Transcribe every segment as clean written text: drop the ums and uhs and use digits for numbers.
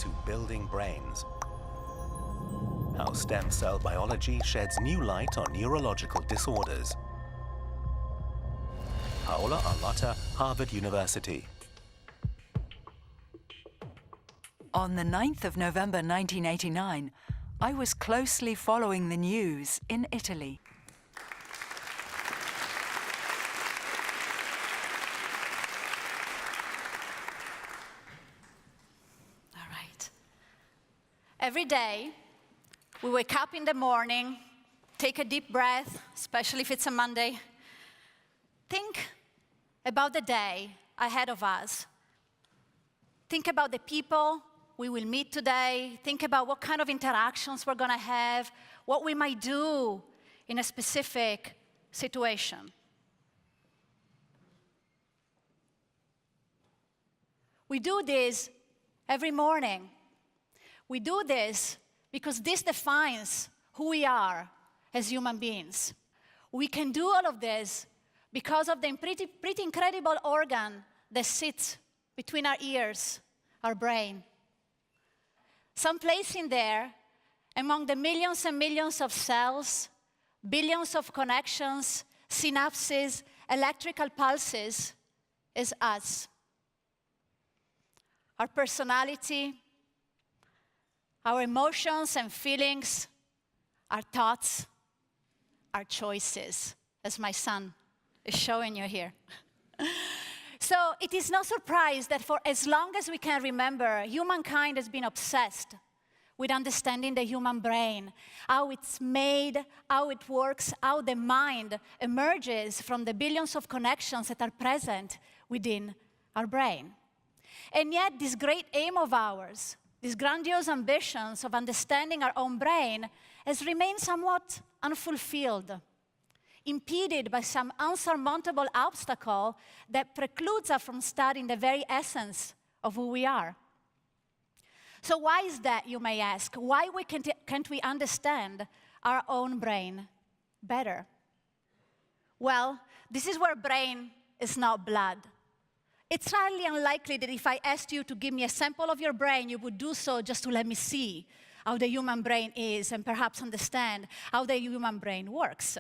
to building brains. How stem cell biology sheds new light on neurological disorders. PAOLA, ARLOTTA, Harvard University. On the 9th of November 1989, I was closely following the news in Italy. All right. Every day, we wake up in the morning, take a deep breath, especially if it's a Monday. Think about the day ahead of us. Think about the people we will meet today. Think about what kind of interactions we're going to have, what we might do in a specific situation. We do this every morning. We do this because this defines who we are as human beings. We can do all of this because of the pretty incredible organ that sits between our ears, our brain. Someplace in there, among the millions and millions of cells, billions of connections, synapses, electrical pulses, is us. Our personality, our emotions and feelings, our thoughts, our choices, as my son is showing you here. So it is no surprise that for as long as we can remember, humankind has been obsessed with understanding the human brain, how it's made, how it works, how the mind emerges from the billions of connections that are present within our brain. And yet this great aim of ours, these grandiose ambitions of understanding our own brain, has remained somewhat unfulfilled, impeded by some unsurmountable obstacle that precludes us from studying the very essence of who we are. So why is that, you may ask? Why can't we understand our own brain better? Well, this is where brain is not blood. It's highly unlikely that if I asked you to give me a sample of your brain, you would do so just to let me see how the human brain is and perhaps understand how the human brain works.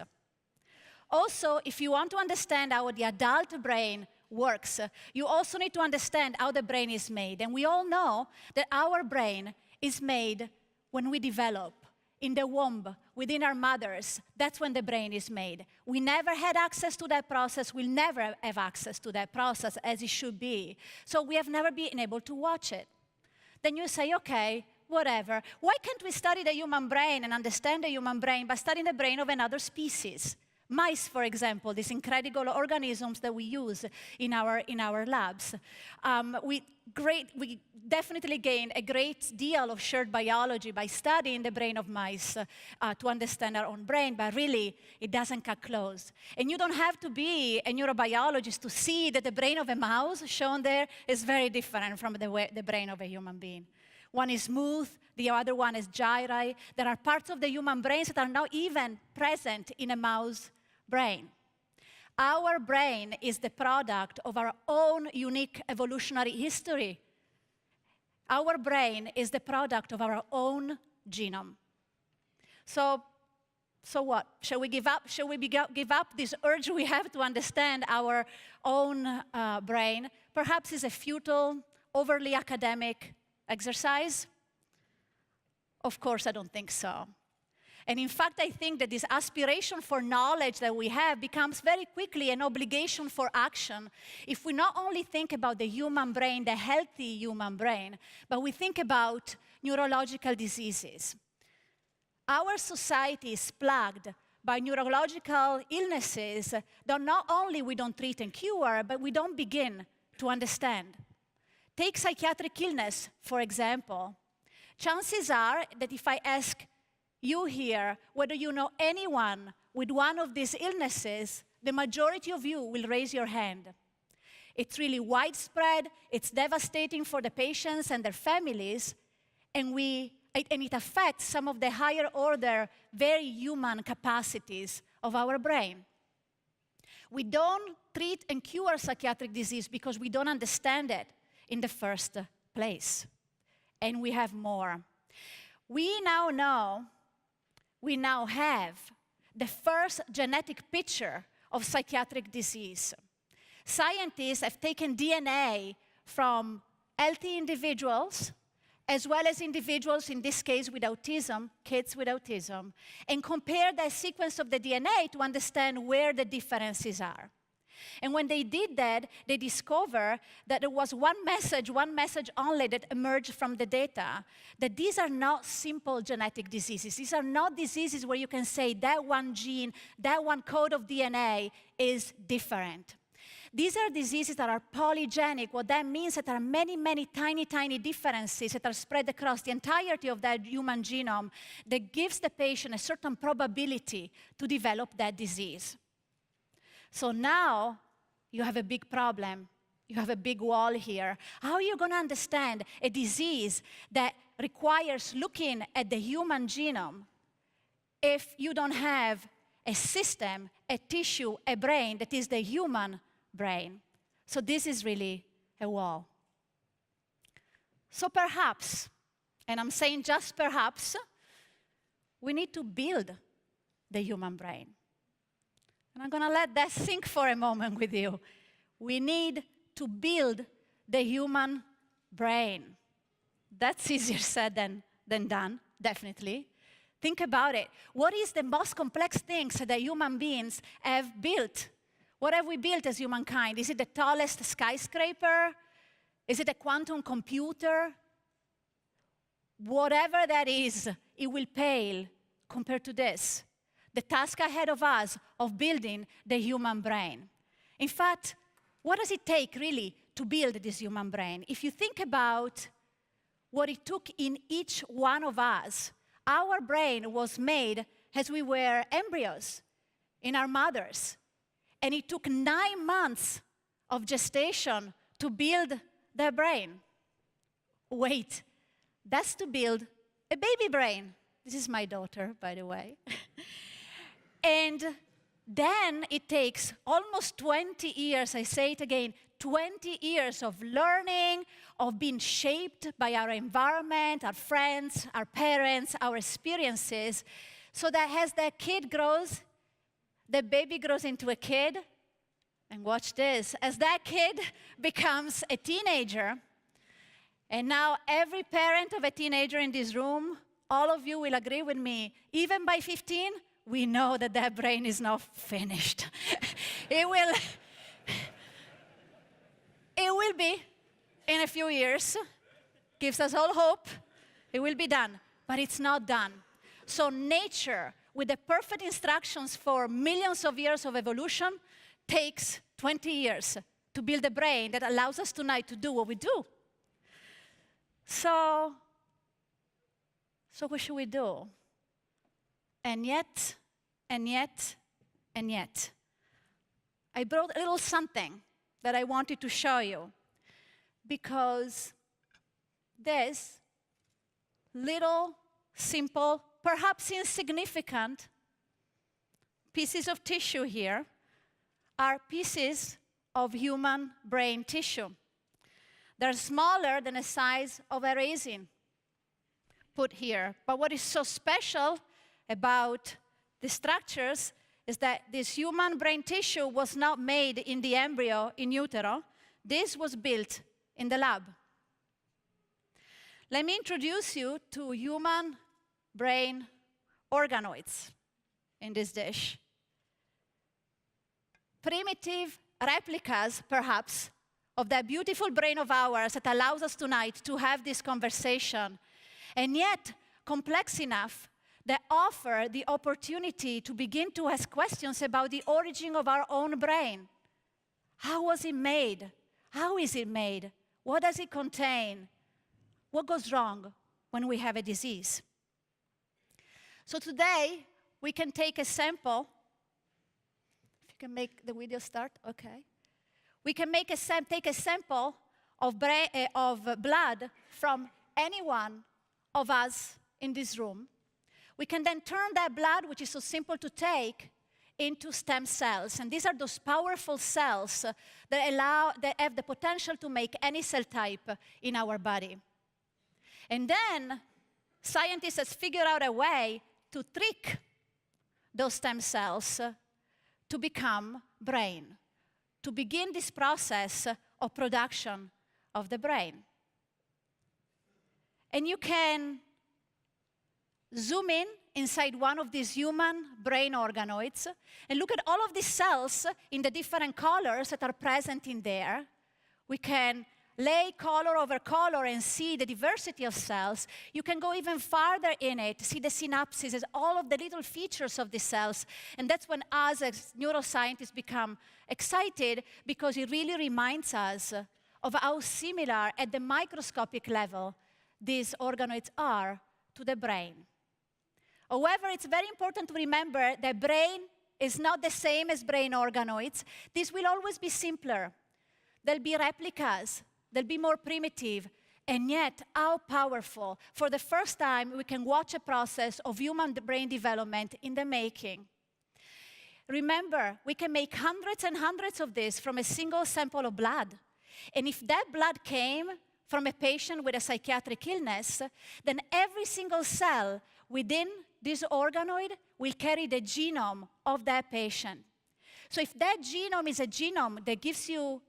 Also, if you want to understand how the adult brain works, you also need to understand how the brain is made. And we all know that our brain is made when we develop. In the womb, within our mothers, that's when the brain is made. We never had access to that process. We'll never have access to that process as it should be. So we have never been able to watch it. Then you say, okay, whatever. Why can't we study the human brain and understand the human brain by studying the brain of another species? Mice, for example, these incredible organisms that we use in our labs. We definitely gain a great deal of shared biology by studying the brain of mice to understand our own brain, but really, it doesn't cut close. And you don't have to be a neurobiologist to see that the brain of a mouse shown there is very different from the brain of a human being. One is smooth, the other one is gyri. There are parts of the human brains that are not even present in a mouse brain. Our brain is the product of our own unique evolutionary history. Our brain is the product of our own genome. So what? Shall we give up? Shall we give up this urge we have to understand our own brain? Perhaps it's a futile, overly academic exercise? Of course, I don't think so. And in fact, I think that this aspiration for knowledge that we have becomes very quickly an obligation for action if we not only think about the human brain, the healthy human brain, but we think about neurological diseases. Our society is plagued by neurological illnesses that not only we don't treat and cure, but we don't begin to understand. Take psychiatric illness, for example. Chances are that if I ask you here whether you know anyone with one of these illnesses, the majority of you will raise your hand. It's really widespread, it's devastating for the patients and their families, and it affects some of the higher order, very human capacities of our brain. We don't treat and cure psychiatric disease because we don't understand it in the first place. and we have more. We now have the first genetic picture of psychiatric disease. Scientists have taken DNA from healthy individuals, as well as individuals, in this case with autism, kids with autism, and compared the sequence of the DNA to understand where the differences are. And when they did that, they discovered that there was one message only that emerged from the data, that these are not simple genetic diseases. These are not diseases where you can say that one gene, that one code of DNA is different. These are diseases that are polygenic. What that means is that there are many, many tiny differences that are spread across the entirety of that human genome that gives the patient a certain probability to develop that disease. So now you have a big problem. You have a big wall here. How are you going to understand a disease that requires looking at the human genome if you don't have a system, a tissue, a brain that is the human brain? So this is really a wall. So perhaps, and I'm saying just perhaps, we need to build the human brain. And I'm going to let that sink for a moment with you. We need to build the human brain. That's easier said than done, definitely. Think about it. What is the most complex things that human beings have built? What have we built as humankind? Is it the tallest skyscraper? Is it a quantum computer? Whatever that is, it will pale compared to this. The task ahead of us of building the human brain. In fact, what does it take really to build this human brain? If you think about what it took in each one of us, our brain was made as we were embryos in our mothers. And it took 9 months of gestation to build their brain. Wait, that's to build a baby brain. This is my daughter, by the way. And then it takes almost 20 years, I say it again, 20 years of learning, of being shaped by our environment, our friends, our parents, our experiences, so that as that kid grows, the baby grows into a kid, and watch this, as that kid becomes a teenager, and now every parent of a teenager in this room, all of you will agree with me, even by 15, we know that that brain is not finished. It will be in a few years. Gives us all hope. It will be done, but it's not done. So nature, with the perfect instructions for millions of years of evolution, takes 20 years to build a brain that allows us tonight to do what we do. So what should we do? And yet, I brought a little something that I wanted to show you, because this little, simple, perhaps insignificant pieces of tissue here are pieces of human brain tissue. They're smaller than the size of a raisin put here. But what is so special about the structures is that this human brain tissue was not made in the embryo in utero. This was built in the lab. Let me introduce you to human brain organoids in this dish. Primitive replicas, perhaps, of that beautiful brain of ours that allows us tonight to have this conversation, and yet complex enough that offer the opportunity to begin to ask questions about the origin of our own brain. How was it made? How is it made? What does it contain? What goes wrong when we have a disease? So today, we can take a sample. If you can make the video start, okay. We can take a sample of blood from any one of us in this room. We can then turn that blood, which is so simple to take, into stem cells. And these are those powerful cells that have the potential to make any cell type in our body. And then scientists have figured out a way to trick those stem cells to become brain, to begin this process of production of the brain. And you can zoom in inside one of these human brain organoids and look at all of these cells in the different colors that are present in there. We can lay color over color and see the diversity of cells. You can go even farther in it, see the synapses, all of the little features of the cells. And that's when us as neuroscientists become excited, because it really reminds us of how similar at the microscopic level these organoids are to the brain. However, it's very important to remember that brain is not the same as brain organoids. This will always be simpler. There'll be replicas. They'll be more primitive, and yet how powerful. For the first time, we can watch a process of human brain development in the making. Remember, we can make hundreds and hundreds of this from a single sample of blood. And if that blood came from a patient with a psychiatric illness, then every single cell within this organoid will carry the genome of that patient. So if that genome is a genome that gives you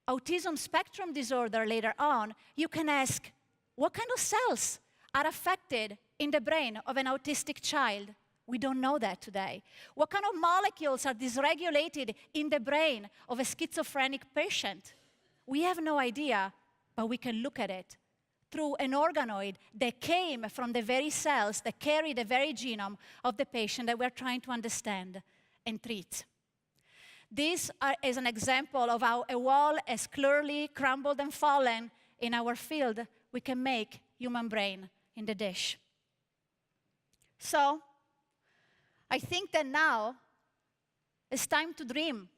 autism spectrum disorder later on, you can ask, what kind of cells are affected in the brain of an autistic child? We don't know that today. What kind of molecules are dysregulated in the brain of a schizophrenic patient? We have no idea, but we can look at it through an organoid that came from the very cells that carry the very genome of the patient that we're trying to understand and treat. This is an example of how a wall has clearly crumbled and fallen in our field. We can make human brain in the dish. So I think that now it's time to dream,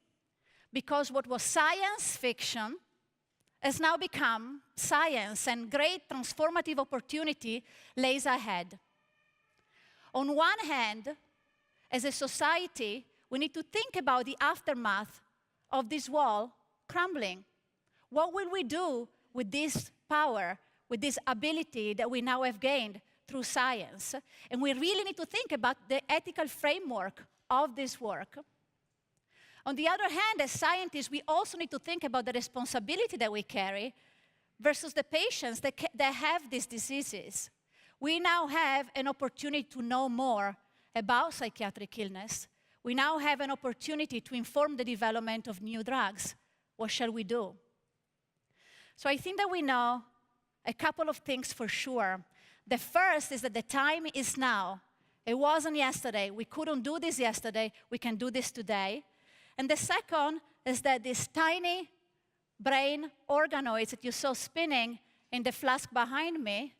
because what was science fiction has now become science, and great transformative opportunity lays ahead. On one hand, as a society, we need to think about the aftermath of this wall crumbling. What will we do with this power, with this ability that we now have gained through science? And we really need to think about the ethical framework of this work. On the other hand, as scientists, we also need to think about the responsibility that we carry versus the patients that have these diseases. We now have an opportunity to know more about psychiatric illness. We now have an opportunity to inform the development of new drugs. What shall we do? So I think that we know a couple of things for sure. The first is that the time is now. It wasn't yesterday. We couldn't do this yesterday. We can do this today. And the second is that these tiny brain organoids that you saw spinning in the flask behind me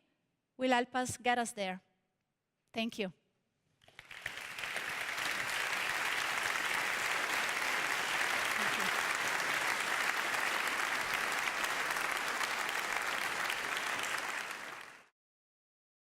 will help us get us there. Thank you.